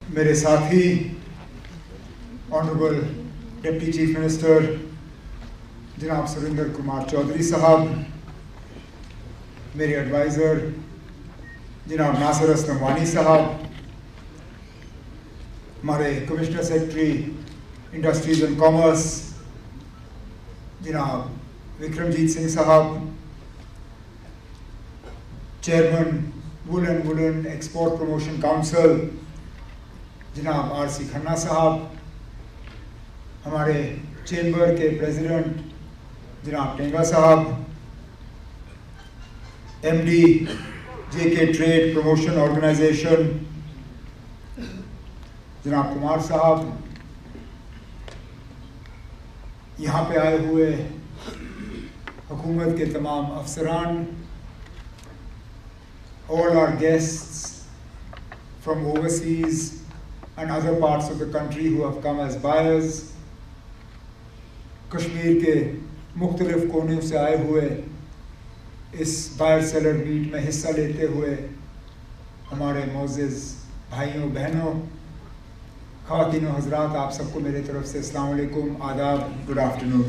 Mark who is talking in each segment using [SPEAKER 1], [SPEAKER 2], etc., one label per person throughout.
[SPEAKER 1] मेरे साथी honourable deputy chief minister जनाब सुरेंद्र कुमार चौधरी साहब, मेरे एडवाइज़र जनाब नासिर असलम वानी साहब, हमारे commissioner secretary industries and commerce जनाब विक्रमजीत सिंह साहब, chairman woollen export promotion council जनाब आर.सी. खन्ना साहब, हमारे चेंबर के प्रेसिडेंट जनाब टेंगा साहब, एमडी जेके ट्रेड प्रमोशन ऑर्गेनाइजेशन जनाब कुमार साहब, यहाँ पे आए हुए हुकूमत के तमाम अफसरान, all our guests from overseas and other parts of the country who have come as buyers, Kashmir के मुख्तलिफ कोनों से आए हुए इस बायर सेलर मीट में हिस्सा लेते हुए हमारे मोअज़्ज़िज़ भाइयों बहनों, ख़वातीनो हज़रात, आप सबको मेरे तरफ से अस्सलाम वालेकुम, आदाब, good afternoon.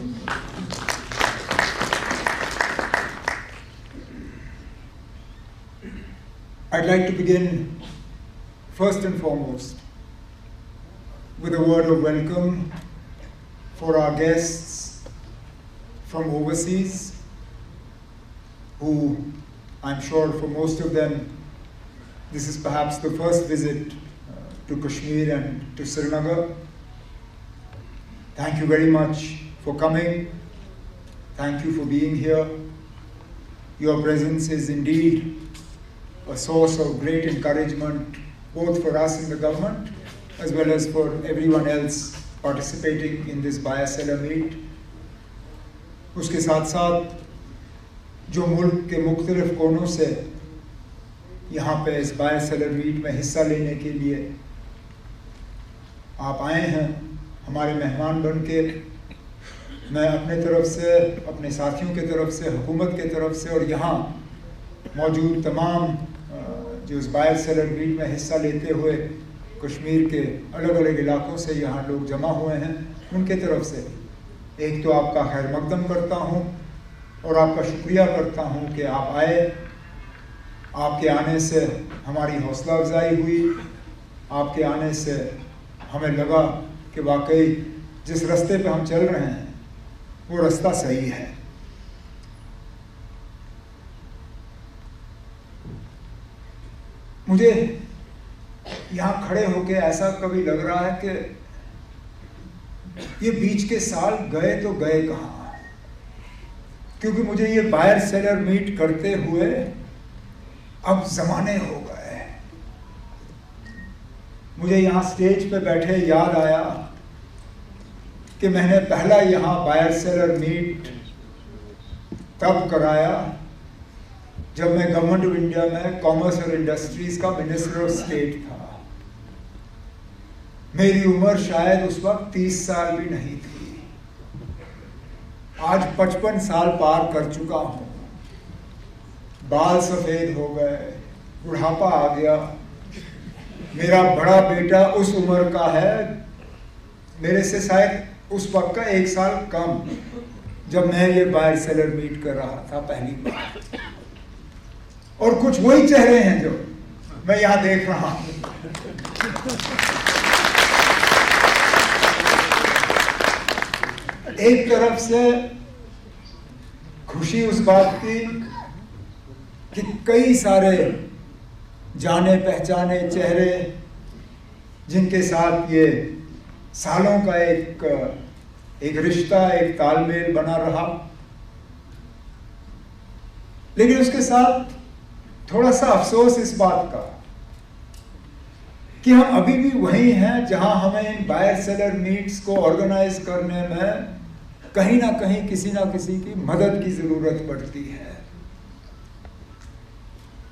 [SPEAKER 1] I'd like to begin first and foremost with a word of welcome for our guests from overseas, who I'm sure for most of them this is perhaps the first visit to Kashmir and to Srinagar. Thank you very much for coming. Thank you for being here. Your presence is indeed a source of great encouragement both for us in the government as well as for everyone else participating in this buyer-seller meet. उसके साथ साथ जो मुल्क के मुख्तलिफ कोनों से यहाँ पे इस buyer-seller meet में हिस्सा लेने के लिए आप आए हैं हमारे मेहमान बन के, मैं अपने तरफ से, अपने साथियों के तरफ से, हुकूमत के तरफ से और यहाँ मौजूद तमाम जो इस बायर सेलर मीट में हिस्सा लेते हुए कश्मीर के अलग अलग इलाकों से यहाँ लोग जमा हुए हैं, उनके तरफ से एक तो आपका खैर मकदम करता हूँ और आपका शुक्रिया करता हूँ कि आप आए। आपके आने से हमारी हौसला अफजाई हुई, आपके आने से हमें लगा कि वाकई जिस रास्ते पे हम चल रहे हैं वो रास्ता सही है। मुझे यहाँ खड़े होके ऐसा कभी लग रहा है कि ये बीच के साल गए तो गए कहाँ, क्योंकि मुझे ये बायर सेलर मीट करते हुए अब ज़माने हो गए। मुझे यहाँ स्टेज पे बैठे याद आया कि मैंने पहला यहाँ बायर सेलर मीट तब कराया जब मैं गवर्नमेंट ऑफ इंडिया में कॉमर्स और इंडस्ट्रीज का मिनिस्टर ऑफ स्टेट था। मेरी उम्र शायद उस वक्त 30 साल भी नहीं थी। आज 55 साल पार कर चुका हूँ, बाल सफ़ेद हो गए, बुढ़ापा आ गया। मेरा बड़ा बेटा उस उम्र का है, मेरे से शायद उस वक्त का 1 साल कम, जब मैं ये बायर सेलर मीट कर रहा था पहली बार। और कुछ वही चेहरे हैं जो मैं यहाँ देख रहा हूँ। एक तरफ से खुशी उस बात की कि कई सारे जाने पहचाने चेहरे जिनके साथ ये सालों का एक रिश्ता, एक तालमेल बना रहा, लेकिन उसके साथ थोड़ा सा अफसोस इस बात का कि हम अभी भी वही हैं जहां हमें इन बायर सेलर मीट्स को ऑर्गेनाइज करने में कहीं ना कहीं किसी ना किसी की मदद की ज़रूरत पड़ती है,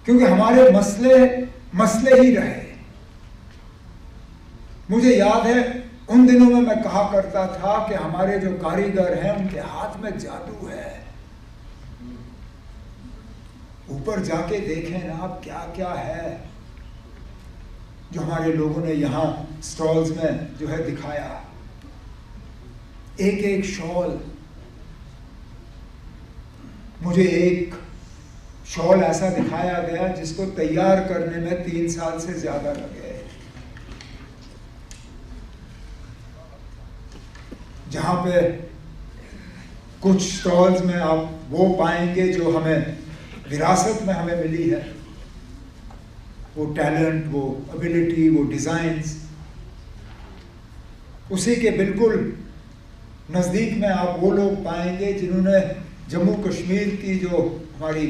[SPEAKER 1] क्योंकि हमारे मसले ही रहे। मुझे याद है उन दिनों में मैं कहा करता था कि हमारे जो कारीगर हैं उनके हाथ में जादू है, ऊपर जाके देखें ना आप क्या क्या है। जो हमारे लोगों ने यहाँ स्टॉल्स में जो है दिखाया, एक एक शॉल, मुझे एक शॉल ऐसा दिखाया गया जिसको तैयार करने में 3 साल से ज्यादा लगे, जहां पे कुछ स्टॉल्स में आप वो पाएंगे जो हमें विरासत में हमें मिली है, वो टैलेंट, वो एबिलिटी, वो डिजाइन्स। उसी के बिल्कुल नज़दीक में आप वो लोग पाएंगे जिन्होंने जम्मू कश्मीर की जो हमारी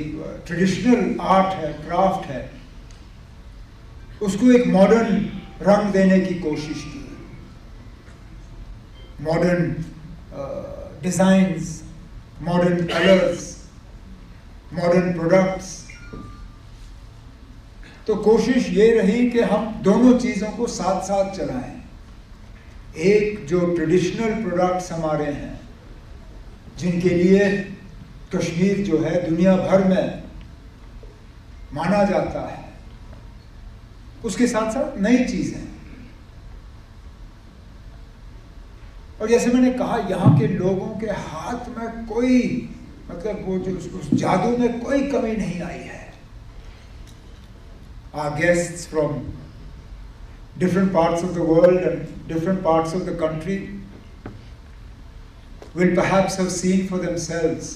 [SPEAKER 1] ट्रेडिशनल आर्ट है, क्राफ्ट है, उसको एक मॉडर्न रंग देने की कोशिश की। Modern designs, modern colours, modern products. तो कोशिश ये रही कि हम दोनों चीज़ों को साथ साथ चलाएं। एक जो ट्रेडिशनल प्रोडक्ट्स हमारे हैं, जिनके लिए कश्मीर जो है दुनिया भर में माना जाता है, उसके साथ साथ नई चीज़ें। और जैसे मैंने कहा, यहाँ के लोगों के हाथ में कोई, मतलब वो जो उस जादू में कोई कमी नहीं आई है। Our guests from different parts of the world and different parts of the country will perhaps have seen for themselves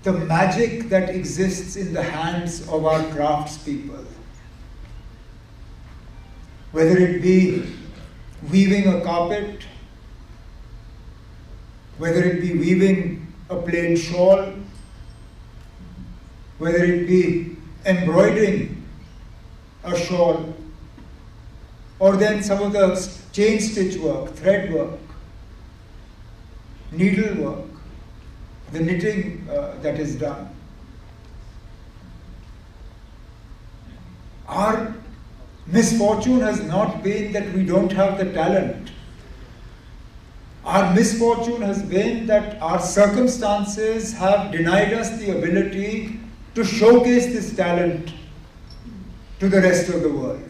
[SPEAKER 1] the magic that exists in the hands of our craftspeople. Whether it be weaving a carpet, whether it be weaving a plain shawl, whether it be embroidering a shawl, or then some of the chain stitch work, thread work, needle work, the knitting that is done. Our misfortune has not been that we don't have the talent. Our misfortune has been that our circumstances have denied us the ability to showcase this talent to the rest of the world.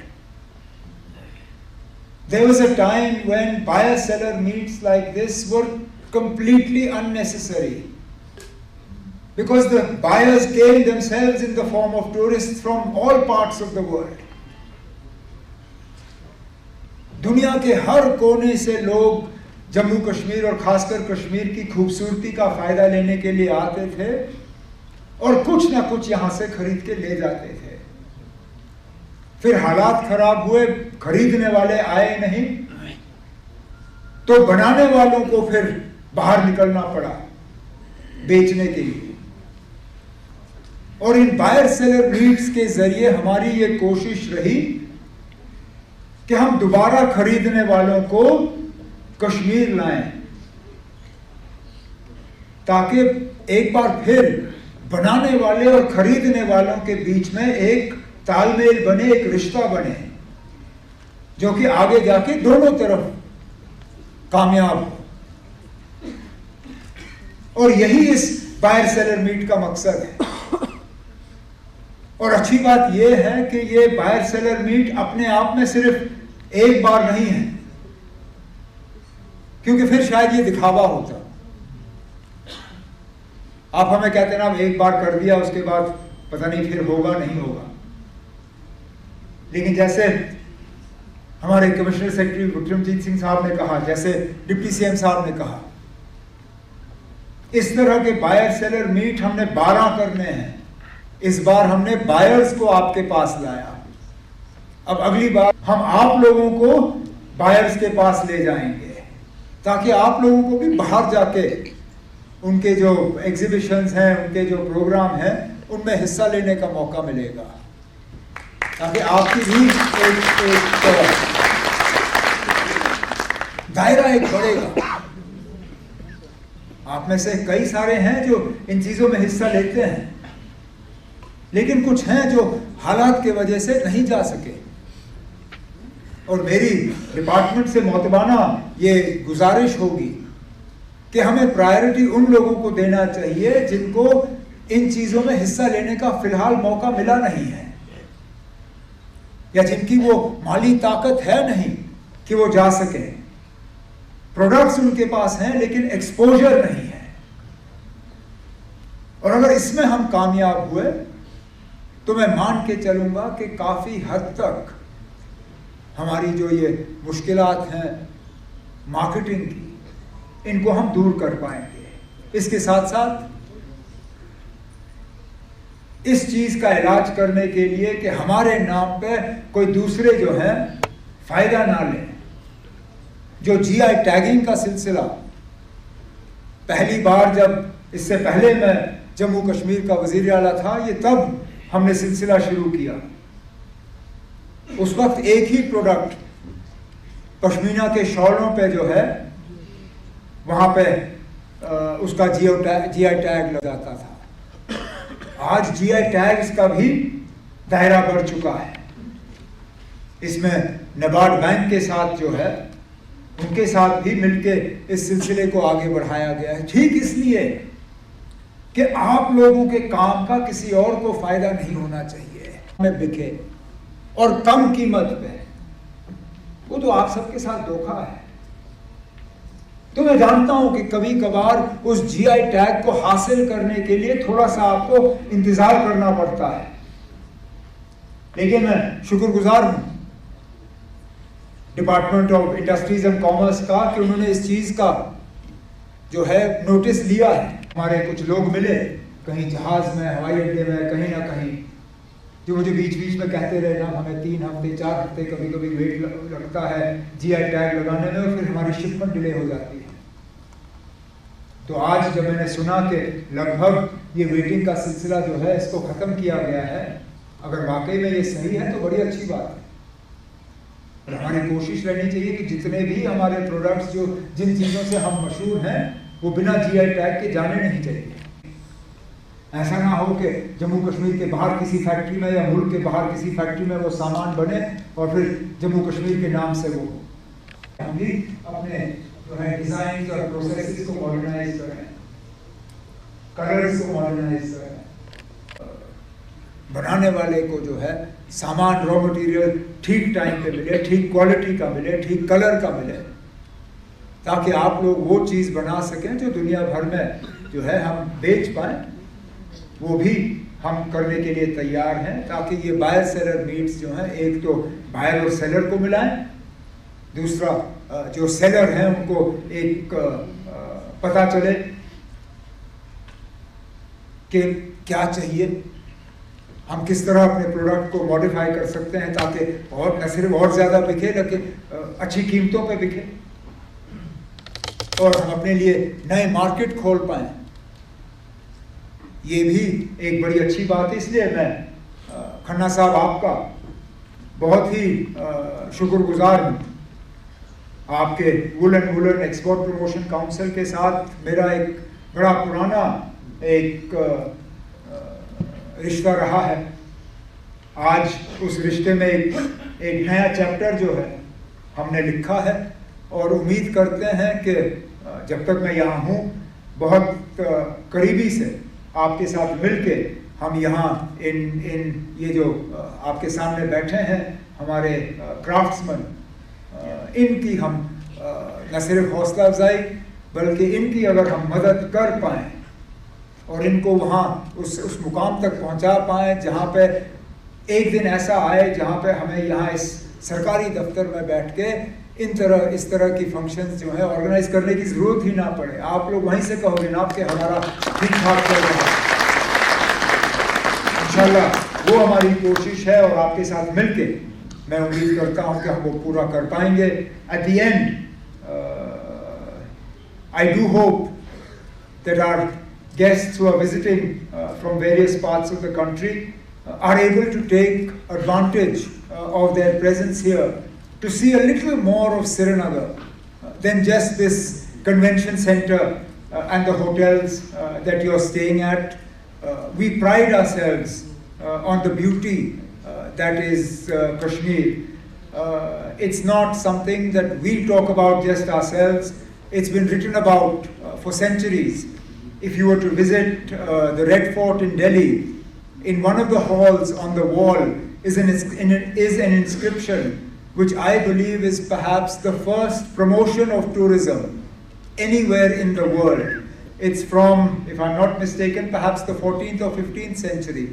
[SPEAKER 1] There was a time when buyer-seller meets like this were completely unnecessary, because the buyers came themselves in the form of tourists from all parts of the world. दुनिया के हर कोने से लोग जम्मू कश्मीर और खासकर कश्मीर की खूबसूरती का फायदा लेने के लिए आते थे और कुछ ना कुछ यहां से खरीद के ले जाते थे। फिर हालात खराब हुए, खरीदने वाले आए नहीं, तो बनाने वालों को फिर बाहर निकलना पड़ा बेचने के लिए। और इन बायर सेलर मीट्स के जरिए हमारी ये कोशिश रही कि हम दोबारा खरीदने वालों को कश्मीर लाएं, ताकि एक बार फिर बनाने वाले और खरीदने वालों के बीच में एक तालमेल बने, एक रिश्ता बने, जो कि आगे जाके दोनों तरफ कामयाब हो। और यही इस बायर सेलर मीट का मकसद है। और अच्छी बात यह है कि ये बायर सेलर मीट अपने आप में सिर्फ एक बार नहीं है, क्योंकि फिर शायद ये दिखावा होता। आप हमें कहते हैं ना, एक बार कर दिया उसके बाद पता नहीं फिर होगा नहीं होगा। लेकिन जैसे हमारे कमिश्नर सेक्रेटरी विक्रमजीत सिंह साहब ने कहा, जैसे डिप्टी सीएम साहब ने कहा, इस तरह के बायर सेलर मीट हमने 12 करने हैं। इस बार हमने बायर्स को आपके पास लाया। अब अगली बार हम आप लोगों को बायर्स के पास ले जाएंगे, ताकि आप लोगों को भी बाहर जाके उनके जो एग्जीबिशंस हैं, उनके जो प्रोग्राम हैं, उनमें हिस्सा लेने का मौका मिलेगा, ताकि आपकी भी एक दायरा एक बढ़ेगा। आप में से कई सारे हैं जो इन चीजों में हिस्सा लेते हैं, लेकिन कुछ हैं जो हालात की वजह से नहीं जा सके। और मेरी डिपार्टमेंट से मोतबाना ये गुजारिश होगी कि हमें प्रायोरिटी उन लोगों को देना चाहिए जिनको इन चीजों में हिस्सा लेने का फिलहाल मौका मिला नहीं है। या जिनकी वो माली ताकत है नहीं कि वो जा सके, प्रोडक्ट्स उनके पास हैं लेकिन एक्सपोजर नहीं है। और अगर इसमें हम कामयाब हुए तो मैं मान के चलूंगा कि काफी हद तक हमारी जो ये मुश्किलात हैं मार्केटिंग की, इनको हम दूर कर पाएंगे। इसके साथ साथ इस चीज का इलाज करने के लिए कि हमारे नाम पे कोई दूसरे जो है फायदा ना ले, जो जीआई टैगिंग का सिलसिला पहली बार, जब इससे पहले मैं जम्मू कश्मीर का वजीर आला था, ये तब हमने सिलसिला शुरू किया। उस वक्त एक ही प्रोडक्ट पश्मीना के शॉलों पे जो है वहां पे उसका जीआई टैग लग जाता था। आज जीआई टैग्स का भी दायरा बढ़ चुका है। इसमें नबार्ड बैंक के साथ जो है उनके साथ भी मिलके इस सिलसिले को आगे बढ़ाया गया है, ठीक इसलिए कि आप लोगों के काम का किसी और को फायदा नहीं होना चाहिए, में बिके और कम कीमत पे। वो तो आप सबके साथ धोखा है। तो मैं जानता हूं कि कभी कभार उस जीआई टैग को हासिल करने के लिए थोड़ा सा आपको इंतजार करना पड़ता है, लेकिन मैं शुक्रगुजार हूं department of industries and commerce का कि उन्होंने इस चीज का जो है नोटिस लिया है। हमारे कुछ लोग मिले कहीं जहाज में, हवाई अड्डे में, कहीं ना कहीं, जो मुझे बीच बीच में कहते रहे ना हमें 3 हफ्ते 4 हफ्ते कभी कभी वेट लगता है जीआई टैग लगाने में और फिर हमारी शिपमेंट डिले हो जाती है। तो आज जब मैंने सुना कि लगभग ये वेटिंग का सिलसिला जो है इसको खत्म किया गया है, अगर वाकई में ये सही है तो बड़ी अच्छी बात है। और हमारी कोशिश रहनी चाहिए कि जितने भी हमारे प्रोडक्ट्स जो जिन चीज़ों से हम मशहूर हैं वो बिना जीआई टैग के जाने नहीं चाहिए। ऐसा ना हो कि जम्मू कश्मीर के बाहर किसी फैक्ट्री में या मुल्क के बाहर किसी फैक्ट्री में वो सामान बने और फिर जम्मू कश्मीर के नाम से वो हो। हम भी अपने जो है डिजाइन और प्रोसेसेस को मॉडर्नाइज करें, कलर्स को मॉडर्नाइज करें, बनाने वाले को जो है सामान रॉ मटेरियल ठीक टाइम पे मिले, ठीक क्वालिटी का मिले, ठीक कलर का मिले, ताकि आप लोग वो चीज़ बना सकें जो दुनिया भर में जो है हम बेच पाएं। वो भी हम करने के लिए तैयार हैं, ताकि ये बायर सेलर मीट्स जो हैं, एक तो बायर और सेलर को मिलाएं, दूसरा जो सेलर हैं उनको एक पता चले कि क्या चाहिए, हम किस तरह अपने प्रोडक्ट को मॉडिफाई कर सकते हैं ताकि और न सिर्फ और ज़्यादा बिके लेकिन अच्छी कीमतों पे बिके और हम अपने लिए नए मार्केट खोल पाएं। ये भी एक बड़ी अच्छी बात है। इसलिए मैं खन्ना साहब आपका बहुत ही शुक्रगुजार हूँ। आपके वुलन एक्सपोर्ट प्रमोशन काउंसिल के साथ मेरा एक बड़ा पुराना एक रिश्ता रहा है। आज उस रिश्ते में एक नया चैप्टर जो है हमने लिखा है और उम्मीद करते हैं कि जब तक मैं यहाँ हूँ बहुत करीबी से आपके साथ मिलके हम यहाँ इन ये जो आपके सामने बैठे हैं हमारे क्राफ्ट्समैन, इनकी हम न सिर्फ हौसला अफजाई बल्कि इनकी अगर हम मदद कर पाएँ और इनको वहाँ उस मुकाम तक पहुँचा पाएँ जहाँ पे एक दिन ऐसा आए जहाँ पे हमें यहाँ इस सरकारी दफ्तर में बैठ के इस तरह की फंक्शंस जो है ऑर्गेनाइज करने की ज़रूरत ही ना पड़े। आप लोग वहीं से कहोगे ना कि हमारा ठीक ठाक चल रहा है। इंशाल्लाह वो हमारी कोशिश है और आपके साथ मिलके मैं उम्मीद करता हूँ कि हम वो पूरा कर पाएंगे। At the and I do hope that our guests who are visiting from various parts of the country are able to take advantage of their presence here to see a little more of Srinagar than just this convention center and the hotels that you're staying at. We pride ourselves on the beauty that is Kashmir. It's not something that we talk about just ourselves. It's been written about for centuries. If you were to visit the Red Fort in Delhi, in one of the halls on the wall is an inscription which I believe is perhaps the first promotion of tourism anywhere in the world. It's from, if I'm not mistaken, perhaps the 14th or 15th century.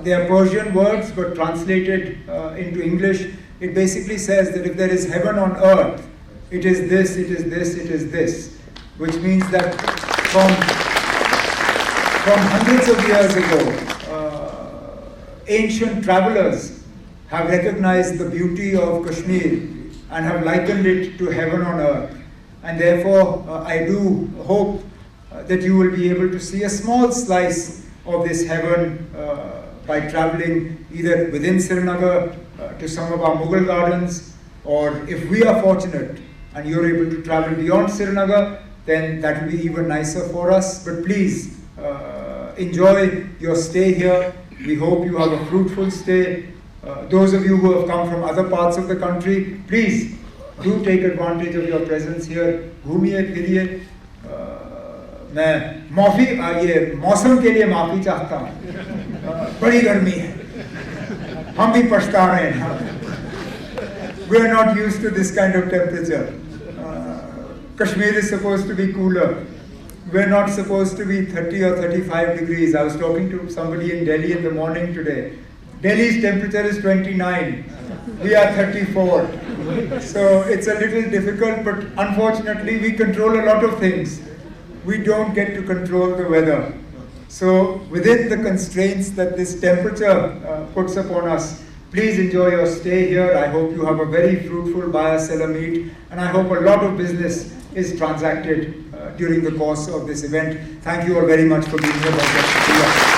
[SPEAKER 1] They are Persian words, but translated into English, it basically says that if there is heaven on earth, it is this, it is this, it is this. Which means that from hundreds of years ago, ancient travelers have recognized the beauty of Kashmir and have likened it to heaven on earth. And therefore, I do hope that you will be able to see a small slice of this heaven by traveling either within Srinagar to some of our Mughal gardens, or if we are fortunate and you're able to travel beyond Srinagar, then that will be even nicer for us. But please, enjoy your stay here. We hope you have a fruitful stay. Those of you who have come from other parts of the country, please do take advantage of your presence here. घूमिए फिरिए. मैं माफ़ी ये मौसम के लिए माफ़ी चाहता हूँ. बड़ी गर्मी है. हम भी पछता रहे हैं. We are not used to this kind of temperature. Kashmir is supposed to be cooler. We're not supposed to be 30 or 35 degrees. I was talking to somebody in Delhi in the morning today. Delhi's temperature is 29. We are 34. So it's a little difficult, but unfortunately we control a lot of things. We don't get to control the weather. So within the constraints that this temperature puts upon us, please enjoy your stay here. I hope you have a very fruitful buyer-seller meet, and I hope a lot of business is transacted during the course of this event. Thank you all very much for being here.